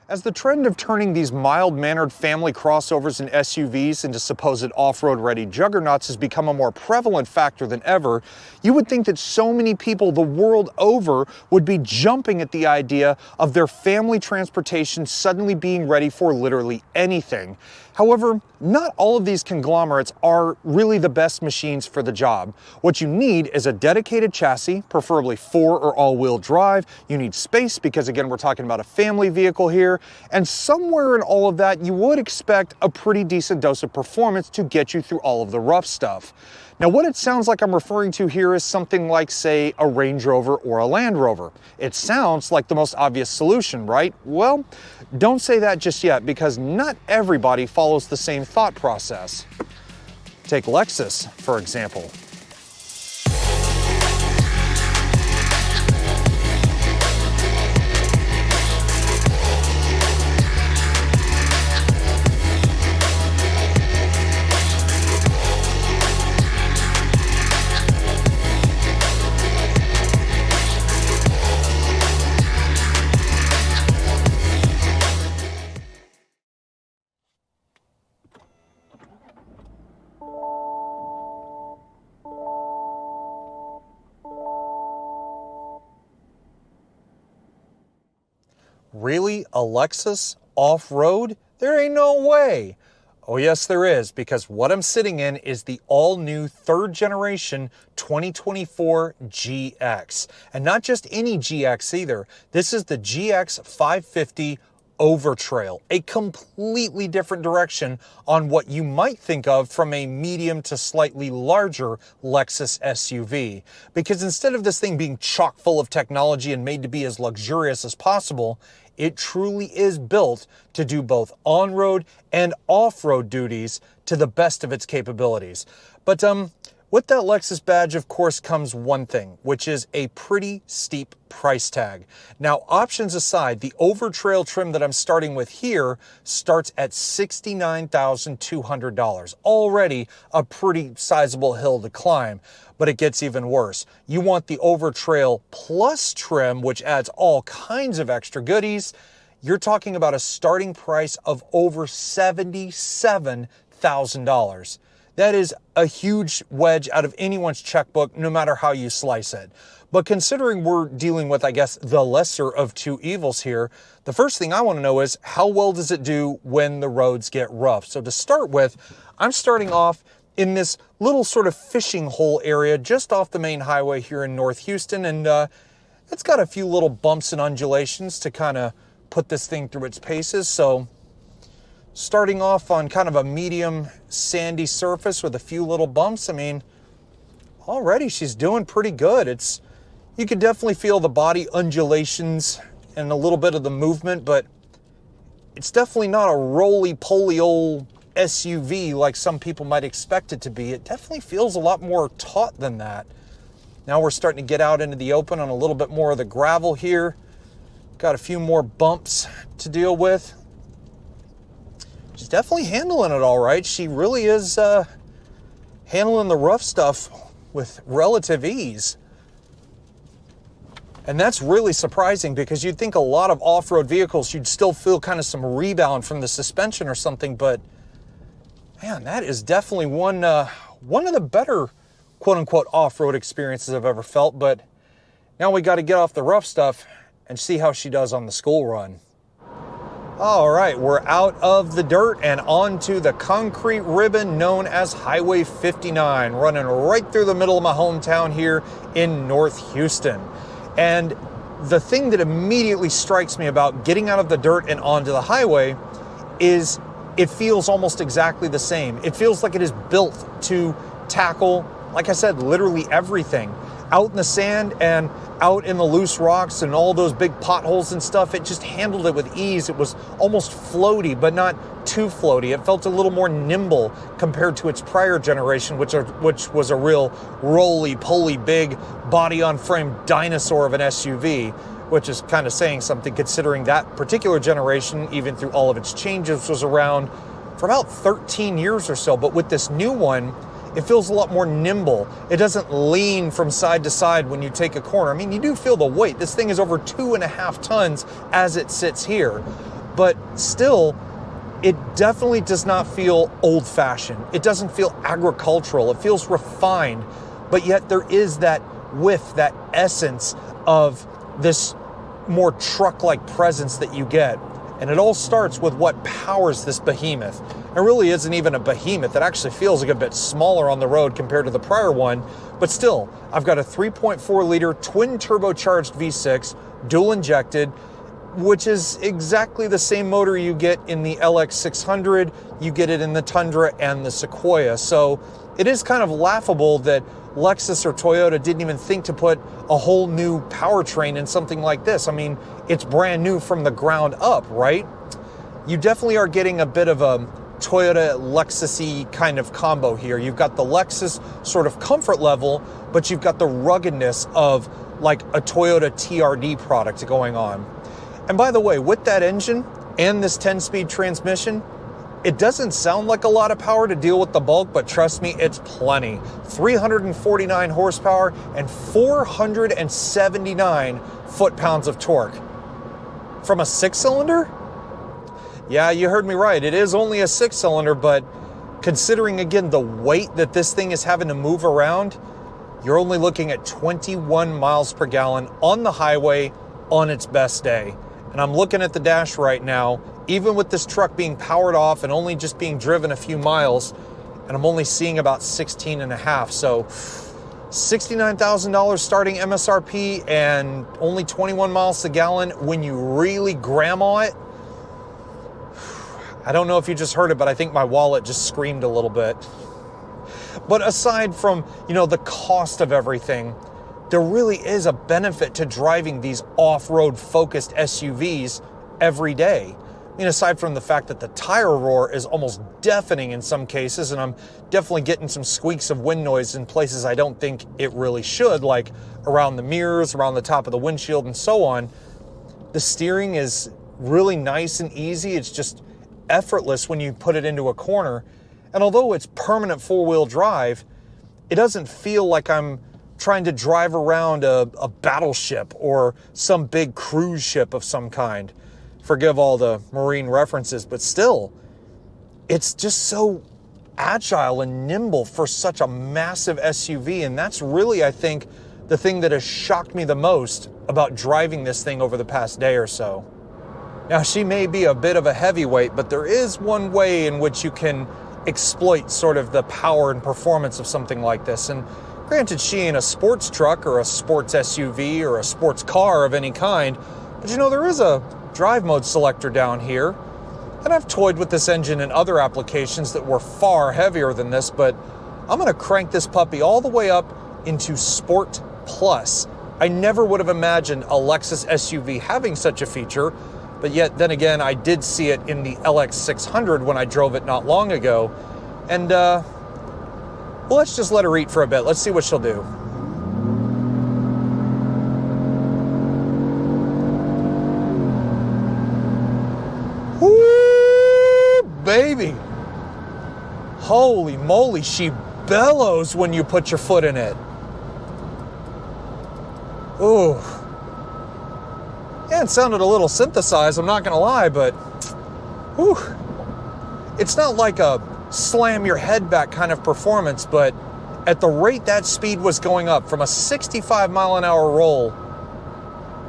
As the trend of turning these mild-mannered family crossovers and SUVs into supposed off-road ready juggernauts has become a more prevalent factor than ever, you would think that so many people the world over would be jumping at the idea of their family transportation suddenly being ready for literally anything. However, not all of these conglomerates are really the best machines for the job. What you need is a dedicated chassis, preferably 4- or all-wheel drive. You need space because, again, we're talking about a family vehicle here. And somewhere in all of that, you would expect a pretty decent dose of performance to get you through all of the rough stuff. Now, what it sounds like I'm referring to here is something like, say, a Range Rover or a Land Rover. It sounds like the most obvious solution, right? Well, don't say that just yet, because not everybody follows the same thought process. Take Lexus, for example. Really? A Lexus off-road? There ain't no way. Oh yes, there is, because what I'm sitting in is the all-new 3rd generation 2024 GX. And not just any GX either. This is the GX550 Overtrail, a completely different direction on what you might think of from a medium to slightly larger Lexus SUV. Because instead of this thing being chock full of technology and made to be as luxurious as possible, it truly is built to do both on-road and off-road duties to the best of its capabilities. But with that Lexus badge, of course, comes one thing, which is a pretty steep price tag. Now, options aside, the Overtrail trim that I'm starting with here starts at $69,200. Already a pretty sizable hill to climb, but it gets even worse. You want the Overtrail Plus trim, which adds all kinds of extra goodies. You're talking about a starting price of over $77,000. That is a huge wedge out of anyone's checkbook, no matter how you slice it. But considering we're dealing with, I guess, the lesser of two evils here, the first thing I want to know is, how well does it do when the roads get rough? So to start with, I'm starting off in this little sort of fishing hole area just off the main highway here in North Houston, and it's got a few little bumps and undulations to kind of put this thing through its paces. So starting off on kind of a medium sandy surface with a few little bumps, I mean, already she's doing pretty good. You can definitely feel the body undulations and a little bit of the movement, but it's definitely not a roly-poly old SUV like some people might expect it to be. It definitely feels a lot more taut than that. Now we're starting to get out into the open on a little bit more of the gravel here. Got a few more bumps to deal with. She's definitely handling it all right. She really is handling the rough stuff with relative ease. And that's really surprising, because you'd think a lot of off-road vehicles, you'd still feel kind of some rebound from the suspension or something, but man, that is definitely one of the better quote-unquote off-road experiences I've ever felt. But now we got to get off the rough stuff and see how she does on the school run. All right, we're out of the dirt and onto the concrete ribbon known as Highway 59, running right through the middle of my hometown here in North Houston. And the thing that immediately strikes me about getting out of the dirt and onto the highway is it feels almost exactly the same. It feels like it is built to tackle, like I said, literally everything. Out in the sand and out in the loose rocks and all those big potholes and stuff, it just handled it with ease. It was almost floaty, but not too floaty. It felt a little more nimble compared to its prior generation, which was a real roly-poly, big body-on-frame dinosaur of an SUV, which is kind of saying something considering that particular generation, even through all of its changes, was around for about 13 years or so. But with this new one, it feels a lot more nimble. It doesn't lean from side to side when you take a corner. I mean, you do feel the weight. This thing is over 2.5 tons as it sits here. but still, it definitely does not feel old-fashioned. It doesn't feel agricultural. It feels refined, but yet there is that whiff, that essence of this more truck-like presence that you get. And it all starts with what powers this behemoth. It really isn't even a behemoth. It actually feels like a bit smaller on the road compared to the prior one, but still, I've got a 3.4-liter twin turbocharged V6, dual injected, which is exactly the same motor you get in the LX600, you get it in the Tundra and the Sequoia. So it is kind of laughable that Lexus or Toyota didn't even think to put a whole new powertrain in something like this. I mean, it's brand new from the ground up, right? You definitely are getting a bit of a Toyota Lexus-y kind of combo here. You've got the Lexus sort of comfort level, but you've got the ruggedness of like a Toyota TRD product going on. And by the way, with that engine and this 10-speed transmission, it doesn't sound like a lot of power to deal with the bulk, but trust me, it's plenty. 349 horsepower and 479 foot-pounds of torque. From a 6-cylinder? Yeah, you heard me right. It is only a 6-cylinder, but considering, again, the weight that this thing is having to move around, you're only looking at 21 miles per gallon on the highway on its best day. And I'm looking at the dash right now, even with this truck being powered off and only just being driven a few miles, and I'm only seeing about 16 and a half. So $69,000 starting MSRP and only 21 miles a gallon when you really grandma it. I don't know if you just heard it, but I think my wallet just screamed a little bit. But aside from, the cost of everything, there really is a benefit to driving these off-road focused SUVs every day. I mean, aside from the fact that the tire roar is almost deafening in some cases, and I'm definitely getting some squeaks of wind noise in places I don't think it really should, like around the mirrors, around the top of the windshield, and so on. The steering is really nice and easy. It's just effortless when you put it into a corner. And although it's permanent four-wheel drive, it doesn't feel like I'm trying to drive around a battleship or some big cruise ship of some kind. Forgive all the marine references, but still, it's just so agile and nimble for such a massive SUV. And that's really, I think, the thing that has shocked me the most about driving this thing over the past day or so. Now, she may be a bit of a heavyweight, but there is one way in which you can exploit sort of the power and performance of something like this. And granted, she ain't a sports truck or a sports SUV or a sports car of any kind, but there is a drive mode selector down here. And I've toyed with this engine in other applications that were far heavier than this, but I'm gonna crank this puppy all the way up into Sport Plus. I never would have imagined a Lexus SUV having such a feature, but yet then again, I did see it in the LX600 when I drove it not long ago. And well, let's just let her eat for a bit. Let's see what she'll do. Woo, baby. Holy moly, she bellows when you put your foot in it. Ooh. Yeah, it sounded a little synthesized, I'm not gonna lie, but whew. It's not like a slam your head back kind of performance, but at the rate that speed was going up from a 65 mile an hour roll,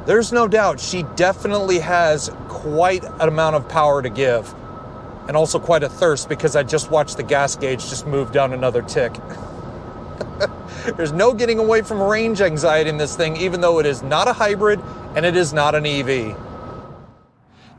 there's no doubt she definitely has quite an amount of power to give, and also quite a thirst, because I just watched the gas gauge just move down another tick. There's no getting away from range anxiety in this thing, even though it is not a hybrid and it is not an EV.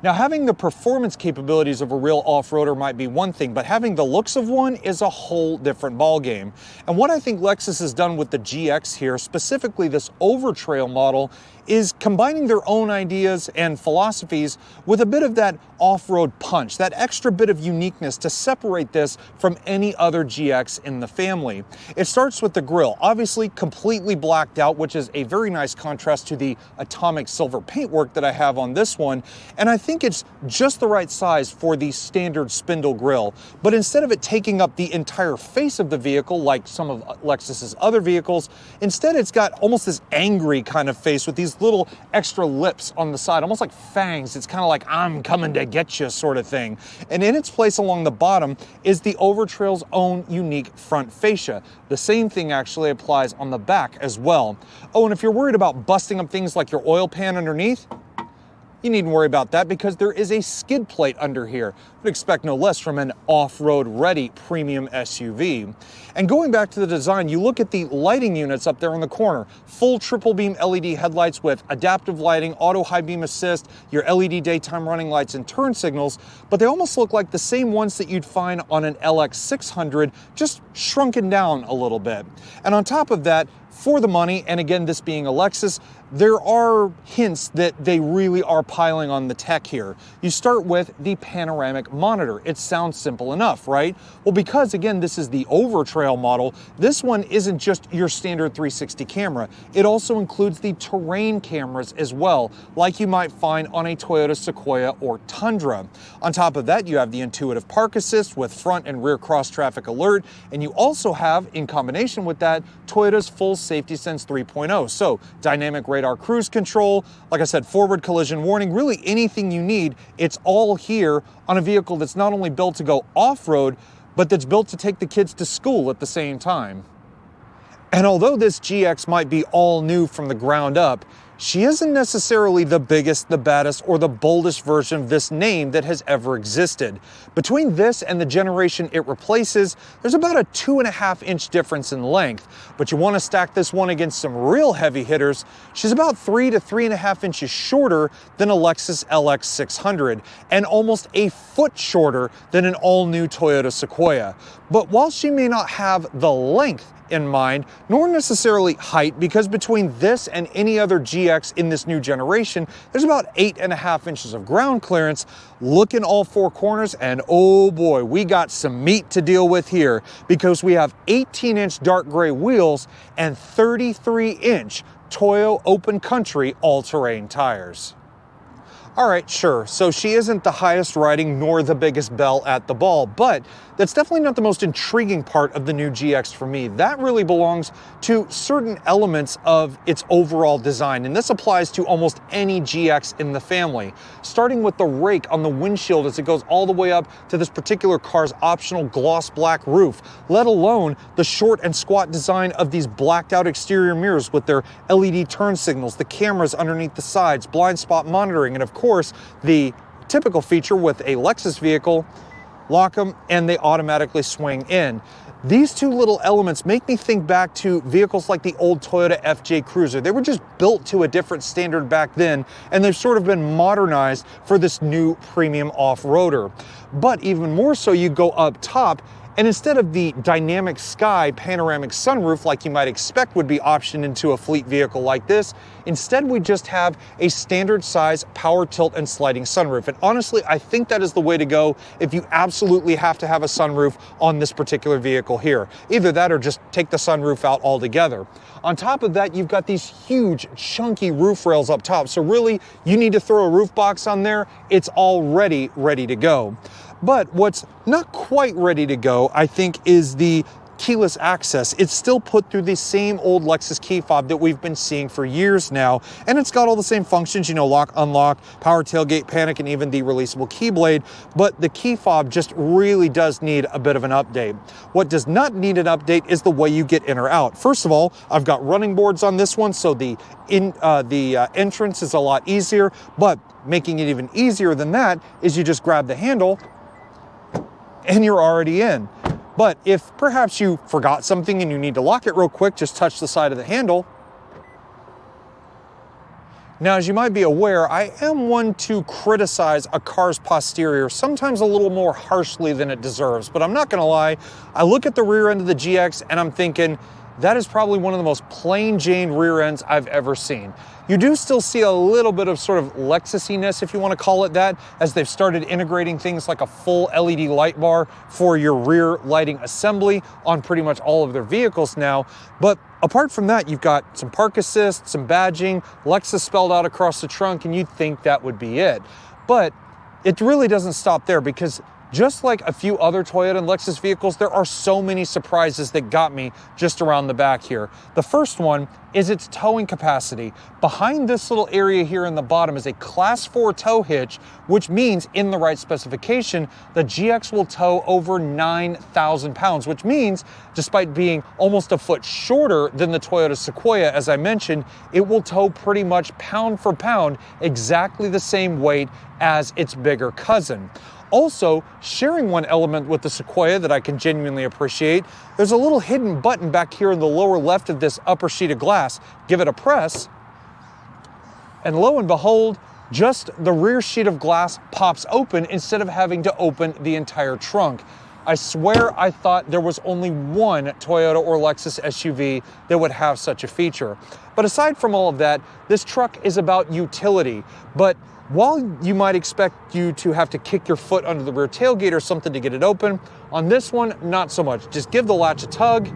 Now, having the performance capabilities of a real off-roader might be one thing, but having the looks of one is a whole different ballgame. And what I think Lexus has done with the GX here, specifically this Overtrail model, is combining their own ideas and philosophies with a bit of that off-road punch, that extra bit of uniqueness to separate this from any other GX in the family. It starts with the grille, obviously completely blacked out, which is a very nice contrast to the atomic silver paintwork that I have on this one. And I think it's just the right size for the standard spindle grille. But instead of it taking up the entire face of the vehicle like some of Lexus's other vehicles, instead it's got almost this angry kind of face with these these little extra lips on the side, almost like fangs. It's kind of like, I'm coming to get you sort of thing. And in its place along the bottom is the Overtrail's own unique front fascia. The same thing actually applies on the back as well. Oh, and if you're worried about busting up things like your oil pan underneath, you needn't worry about that because there is a skid plate under here. Would expect no less from an off-road ready premium SUV. And going back to the design, you look at the lighting units up there in the corner. Full triple beam LED headlights with adaptive lighting, auto high beam assist, your LED daytime running lights and turn signals, but they almost look like the same ones that you'd find on an LX600, just shrunken down a little bit. And on top of that, for the money, and again, this being a Lexus, there are hints that they really are piling on the tech here. You start with the panoramic monitor. It sounds simple enough, right? Well, because again, this is the Overtrail model, this one isn't just your standard 360 camera. It also includes the terrain cameras as well, like you might find on a Toyota Sequoia or Tundra. On top of that, you have the intuitive park assist with front and rear cross traffic alert, and you also have, in combination with that, Toyota's full Safety Sense 3.0. So dynamic radar cruise control, like I said, forward collision warning, really anything you need, it's all here on a vehicle that's not only built to go off-road, but that's built to take the kids to school at the same time. And although this GX might be all new from the ground up, she isn't necessarily the biggest, the baddest, or the boldest version of this name that has ever existed. Between this and the generation it replaces, there's about a 2.5-inch difference in length. But you want to stack this one against some real heavy hitters, she's about 3 to 3.5 inches shorter than a Lexus LX600, and almost a foot shorter than an all-new Toyota Sequoia. But while she may not have the length in mind, nor necessarily height, because between this and any other GX in this new generation, there's about 8.5 inches of ground clearance. Look in all four corners, and oh boy, we got some meat to deal with here, because we have 18-inch dark gray wheels and 33-inch Toyo Open Country all-terrain tires. All right, sure, so she isn't the highest riding nor the biggest belle at the ball, but that's definitely not the most intriguing part of the new GX for me. That really belongs to certain elements of its overall design, and this applies to almost any GX in the family. Starting with the rake on the windshield as it goes all the way up to this particular car's optional gloss black roof, let alone the short and squat design of these blacked out exterior mirrors with their LED turn signals, the cameras underneath the sides, blind spot monitoring, and of course, the typical feature with a Lexus vehicle, lock them and they automatically swing in. These two little elements make me think back to vehicles like the old Toyota FJ Cruiser. They were just built to a different standard back then, and they've sort of been modernized for this new premium off-roader. But even more so, you go up top, and instead of the dynamic sky panoramic sunroof like you might expect would be optioned into a fleet vehicle like this, instead we just have a standard size power tilt and sliding sunroof. And honestly, I think that is the way to go if you absolutely have to have a sunroof on this particular vehicle here. Either that or just take the sunroof out altogether. On top of that, you've got these huge chunky roof rails up top. So really, you need to throw a roof box on there, it's already ready to go. But what's not quite ready to go, I think, is the keyless access. It's still put through the same old Lexus key fob that we've been seeing for years now, and it's got all the same functions, you know, lock, unlock, power tailgate, panic, and even the releasable key blade, but the key fob just really does need a bit of an update. What does not need an update is the way you get in or out. First of all, I've got running boards on this one, so the entrance is a lot easier, but making it even easier than that is you just grab the handle and you're already in. But if perhaps you forgot something and you need to lock it real quick, just touch the side of the handle. Now, as you might be aware, I am one to criticize a car's posterior sometimes a little more harshly than it deserves, but I'm not gonna lie, I look at the rear end of the GX and I'm thinking, that is probably one of the most plain Jane rear ends I've ever seen. You do still see a little bit of sort of Lexus-iness, if you want to call it that, as they've started integrating things like a full LED light bar for your rear lighting assembly on pretty much all of their vehicles now. But apart from that, you've got some park assist, some badging, Lexus spelled out across the trunk, and you'd think that would be it. But it really doesn't stop there, because Just like a few other Toyota and Lexus vehicles, there are so many surprises that got me just around the back here. The first one is its towing capacity. Behind this little area here in the bottom is a Class 4 tow hitch, which means in the right specification, the GX will tow over 9,000 pounds, which means despite being almost a foot shorter than the Toyota Sequoia, as I mentioned, it will tow pretty much pound for pound exactly the same weight as its bigger cousin. Also, sharing one element with the Sequoia that I can genuinely appreciate, there's a little hidden button back here in the lower left of this upper sheet of glass. Give it a press, and lo and behold, just the rear sheet of glass pops open instead of having to open the entire trunk. I swear I thought there was only one Toyota or Lexus SUV that would have such a feature. But aside from all of that, this truck is about utility. But while you might expect you to have to kick your foot under the rear tailgate or something to get it open, on this one, not so much. Just give the latch a tug.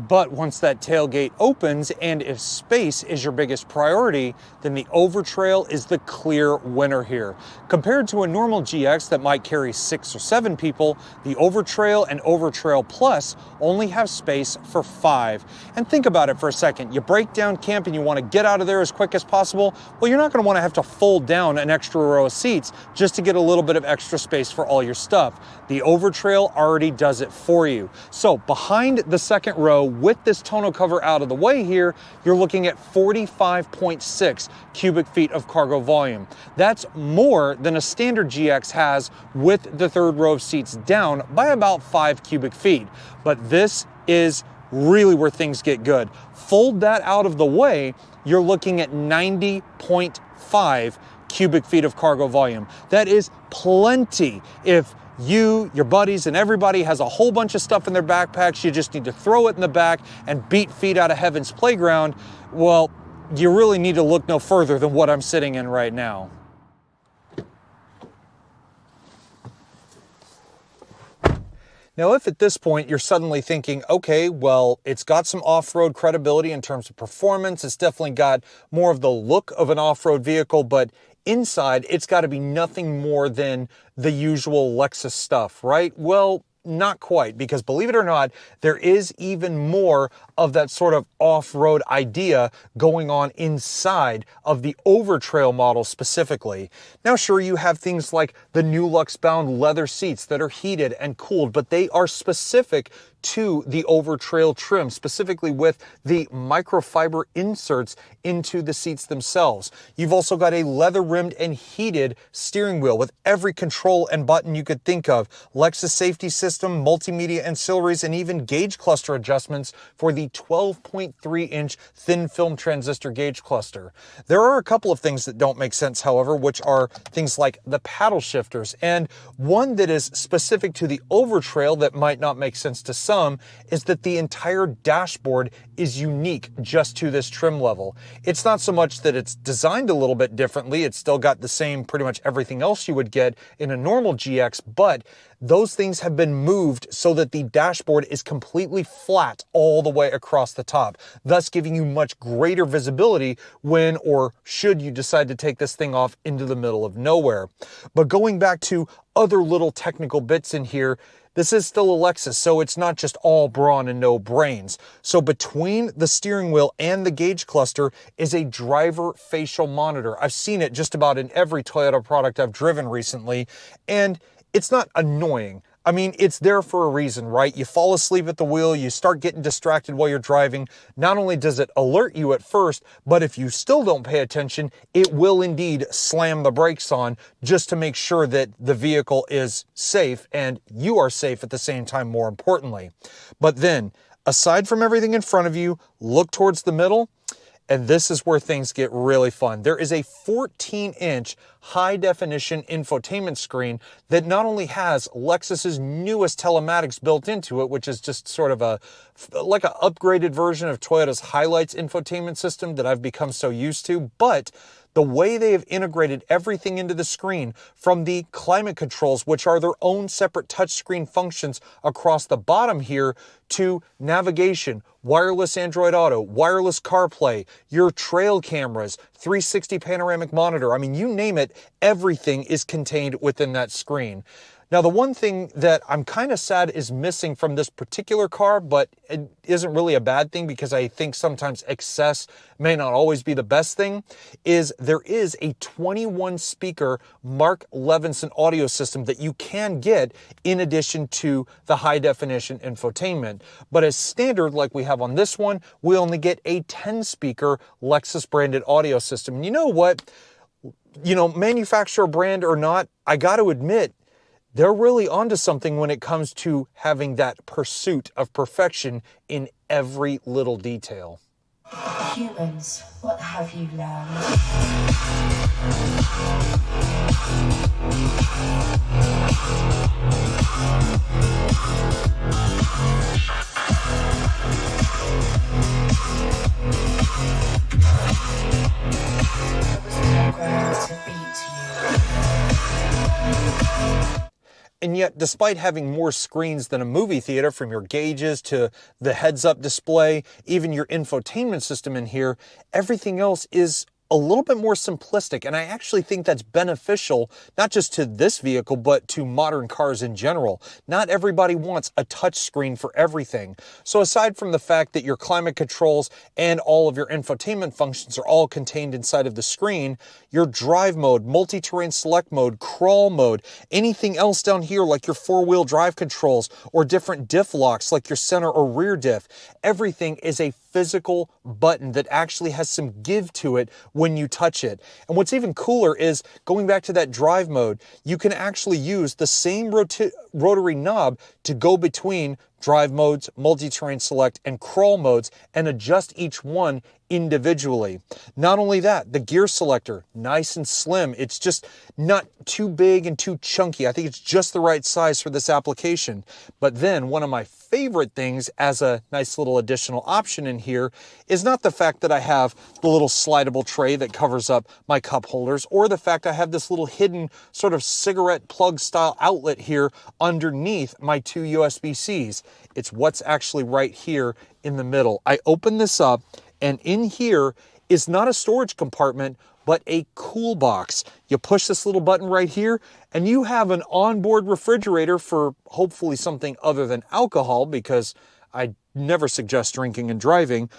But once that tailgate opens, and if space is your biggest priority, then the Overtrail is the clear winner here. Compared to a normal GX that might carry 6 or 7 people, the Overtrail and Overtrail Plus only have space for 5. And think about it for a second. You break down camp and you want to get out of there as quick as possible. Well, you're not going to want to have to fold down an extra row of seats just to get a little bit of extra space for all your stuff. The Overtrail already does it for you. So behind the second row, with this tonneau cover out of the way here, you're looking at 45.6 cubic feet of cargo volume. That's more than a standard GX has with the third row of seats down by about 5 cubic feet. But this is really where things get good. Fold that out of the way, you're looking at 90.5 cubic feet of cargo volume. That is plenty. If you, your buddies, and everybody has a whole bunch of stuff in their backpacks, you just need to throw it in the back and beat feet out of heaven's playground, well, you really need to look no further than what I'm sitting in right now. Now, if at this point you're suddenly thinking, okay, well, it's got some off-road credibility in terms of performance, it's definitely got more of the look of an off-road vehicle, but inside, it's got to be nothing more than the usual Lexus stuff, right? Well, not quite, because believe it or not, there is even more of that sort of off-road idea going on inside of the Overtrail model specifically. Now, sure, you have things like the new Luxe-bound leather seats that are heated and cooled, but they are specific to the Overtrail trim, specifically with the microfiber inserts into the seats themselves. You've also got a leather-rimmed and heated steering wheel with every control and button you could think of, Lexus safety system, multimedia ancillaries, and even gauge cluster adjustments for the 12.3-inch thin film transistor gauge cluster. There are a couple of things that don't make sense, however, which are things like the paddle shifters, and one that is specific to the Overtrail that might not make sense to some is that the entire dashboard is unique just to this trim level. It's not so much that it's designed a little bit differently, it's still got the same pretty much everything else you would get in a normal GX, but those things have been moved so that the dashboard is completely flat all the way across the top, thus giving you much greater visibility when or should you decide to take this thing off into the middle of nowhere. But going back to other little technical bits in here, this is still a Lexus, so it's not just all brawn and no brains. So between the steering wheel and the gauge cluster is a driver facial monitor. I've seen it just about in every Toyota product I've driven recently, and it's not annoying. I mean, it's there for a reason, right? You fall asleep at the wheel, you start getting distracted while you're driving. Not only does it alert you at first, but if you still don't pay attention, it will indeed slam the brakes on just to make sure that the vehicle is safe and you are safe at the same time, more importantly. But then, aside from everything in front of you, look towards the middle. And this is where things get really fun. There is a 14-inch high-definition infotainment screen that not only has Lexus's newest telematics built into it, which is just sort of a like an upgraded version of Toyota's Highlights infotainment system that I've become so used to, but the way they have integrated everything into the screen, from the climate controls, which are their own separate touchscreen functions across the bottom here, to navigation, wireless Android Auto, wireless CarPlay, your trail cameras, 360 panoramic monitor. I mean, you name it, everything is contained within that screen. Now, the one thing that I'm kind of sad is missing from this particular car, but it isn't really a bad thing because I think sometimes excess may not always be the best thing, is there is a 21 speaker Mark Levinson audio system that you can get in addition to the high definition infotainment. But as standard, like we have on this one, we only get a 10 speaker Lexus branded audio system. And you know what? You know, manufacturer brand or not, I got to admit, they're really onto something when it comes to having that pursuit of perfection in every little detail. Humans, what have you learned? I was programmed to beat you. And yet, despite having more screens than a movie theater, from your gauges to the heads-up display, even your infotainment system in here, everything else is a little bit more simplistic, and I actually think that's beneficial, not just to this vehicle, but to modern cars in general. Not everybody wants a touch screen for everything. So aside from the fact that your climate controls and all of your infotainment functions are all contained inside of the screen, your drive mode, multi-terrain select mode, crawl mode, anything else down here like your four-wheel drive controls or different diff locks like your center or rear diff, everything is a physical button that actually has some give to it when you touch it. And what's even cooler is, going back to that drive mode, you can actually use the same rotary knob to go between drive modes, multi-terrain select, and crawl modes and adjust each one individually. Not only that, the gear selector, nice and slim. It's just not too big and too chunky. I think it's just the right size for this application. But then one of my favorite things as a nice little additional option in here is not the fact that I have the little slidable tray that covers up my cup holders, or the fact I have this little hidden sort of cigarette plug style outlet here underneath my two USB-Cs. It's what's actually right here in the middle. I open this up, and in here is not a storage compartment, but a cool box. You push this little button right here, and you have an onboard refrigerator for hopefully something other than alcohol, because I never suggest drinking and driving,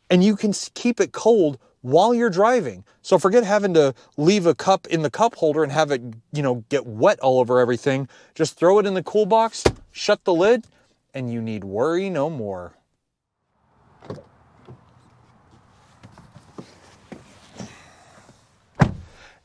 and you can keep it cold while you're driving. So forget having to leave a cup in the cup holder and have it, you know, get wet all over everything. Just throw it in the cool box, shut the lid, and you need worry no more.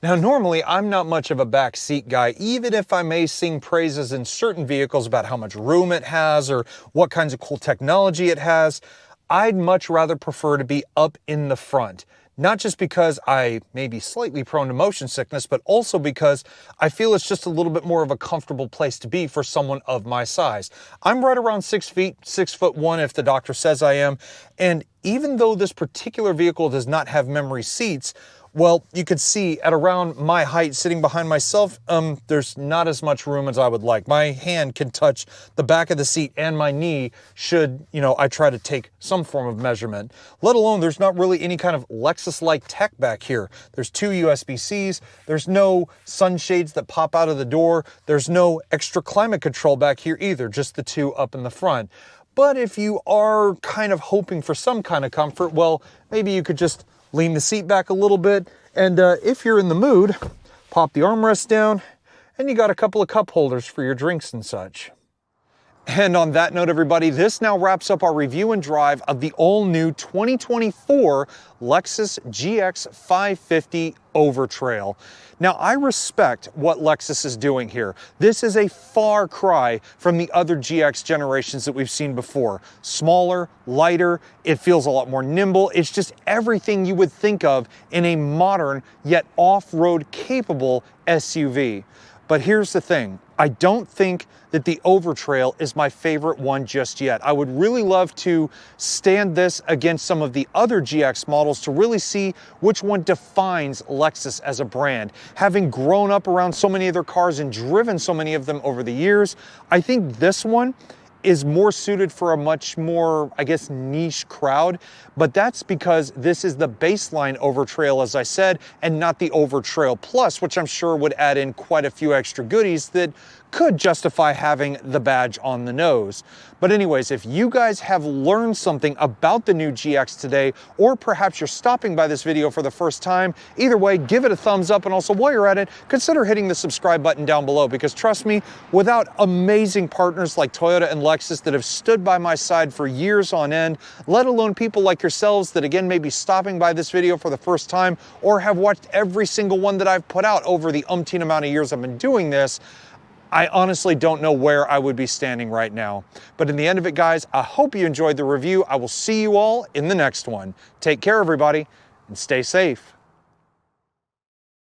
Now, normally, I'm not much of a back seat guy, even if I may sing praises in certain vehicles about how much room it has or what kinds of cool technology it has. I'd much rather prefer to be up in the front. Not just because I may be slightly prone to motion sickness, but also because I feel it's just a little bit more of a comfortable place to be for someone of my size. I'm right around 6 feet, 6'1" if the doctor says I am. And even though this particular vehicle does not have memory seats, well, you could see at around my height sitting behind myself, there's not as much room as I would like. My hand can touch the back of the seat and my knee should, you know, I try to take some form of measurement. Let alone there's not really any kind of Lexus-like tech back here. There's two USB-Cs. There's no sunshades that pop out of the door. There's no extra climate control back here either, just the two up in the front. But if you are kind of hoping for some kind of comfort, well, maybe you could just lean the seat back a little bit, and if you're in the mood, pop the armrest down, and you got a couple of cup holders for your drinks and such. And on that note, everybody, this now wraps up our review and drive of the all-new 2024 Lexus GX550 Overtrail. Now, I respect what Lexus is doing here. This is a far cry from the other GX generations that we've seen before. Smaller, lighter, it feels a lot more nimble. It's just everything you would think of in a modern yet off-road capable SUV. But here's the thing, I don't think that the Overtrail is my favorite one just yet. I would really love to stand this against some of the other GX models to really see which one defines Lexus as a brand. Having grown up around so many of their cars and driven so many of them over the years, I think this one is more suited for a much more, I guess, niche crowd, but that's because this is the baseline Overtrail, as I said, and not the Overtrail Plus, which I'm sure would add in quite a few extra goodies that could justify having the badge on the nose. But anyways, if you guys have learned something about the new GX today, or perhaps you're stopping by this video for the first time, either way, give it a thumbs up, and also while you're at it, consider hitting the subscribe button down below, because trust me, without amazing partners like Toyota and Lexus that have stood by my side for years on end, let alone people like yourselves that again may be stopping by this video for the first time or have watched every single one that I've put out over the umpteen amount of years I've been doing this, I honestly don't know where I would be standing right now. But in the end of it, guys, I hope you enjoyed the review. I will see you all in the next one. Take care, everybody, and stay safe.